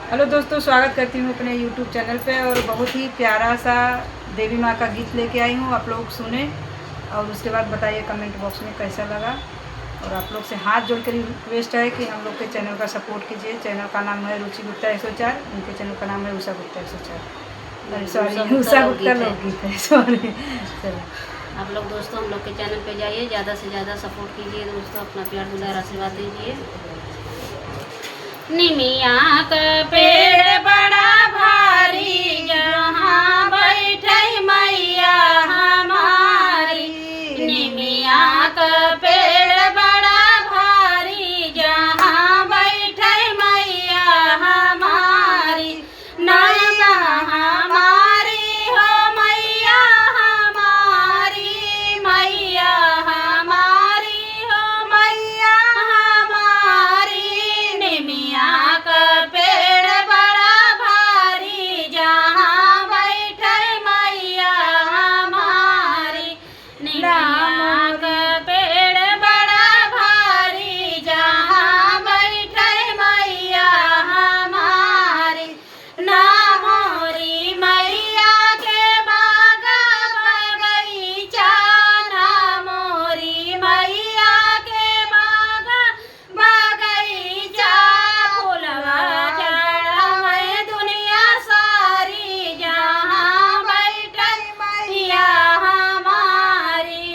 Hello दोस्तों, स्वागत करती हूँ अपने YouTube चैनल पे। और बहुत ही प्यारा सा देवी माँ का गीत लेके आई हूँ, आप लोग सुने और उसके बाद बताइए कमेंट बॉक्स में कैसा लगा। और आप लोग से हाथ जोड़ कर रिक्वेस्ट है कि हम लोग के चैनल का सपोर्ट कीजिए। चैनल का नाम है रुचि गुप्ता 104, उनके चैनल का नाम है उषा गुप्ता 104। सॉरी, उषा गुप्ता लोकगीत है, सॉरी। चलो आप लोग दोस्तों हम लोग के चैनल पे जाइए, ज़्यादा से ज़्यादा सपोर्ट कीजिए दोस्तों, अपना प्यार दुलार आशीर्वाद दीजिए। निमिया का पेड़ बड़ा भारी, जहाँ बैठे मैया हमारी। निमिया का पेड़ बड़ा भारी, जहाँ बैठे मैया हमारी। नैना हमारी हो मैया हमारी, मैया हमारी हो मैया हमारी। निमिया का पेड़ बड़ा भारी, जहाँ बैठे मैया हमारी। निमिया का पेड़ बड़ा भारी, जहाँ बैठे मैया हमारी। ना मोरी मैया के बागा बगीचा, ना मोरी मैया के बागा बगीचा। फुलवा चढ़ावे दुनिया सारी, जहाँ बैठे मैया हमारी।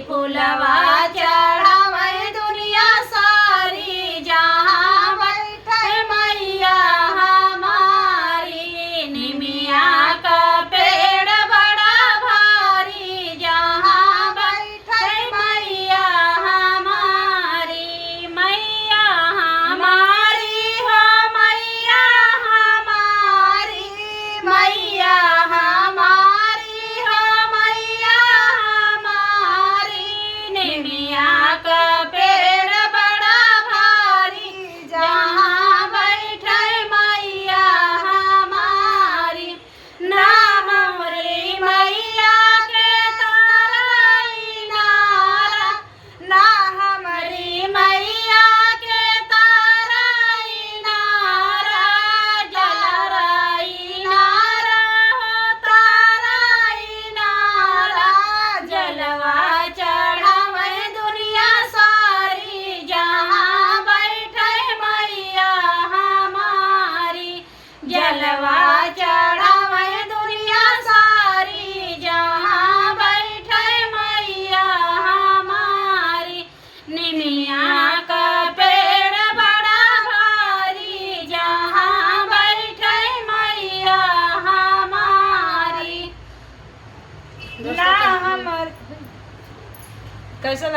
फुलवा चढ़ावे दुनिया सारी, जहाँ बैठे मैया हमारी। निमिया का पेड़ बड़ा भारी, जहाँ बैठे मैया हमारी। मैया हमारी हो मैया हमारी, मैया हमारी हो मैया हमारी। निमिया का पेड़ बड़ा भारी, जहाँ बैठे मैया हमारी। ना हमरी मैया के तारा इनारा, ना हमरी मैया के तारा इनारा। जलरा इनारा हो तारा इनारा, जलवा चढ़ावे दुनिया सारी, जहाँ बैठे मैया हमारी। जलवा चढ़ावे दुनिया सारी, जहाँ बैठे मैया हमारी। निमिया का पेड़ बड़ा भारी, जहाँ बैठे मैया हमारी। ना हमर कैसा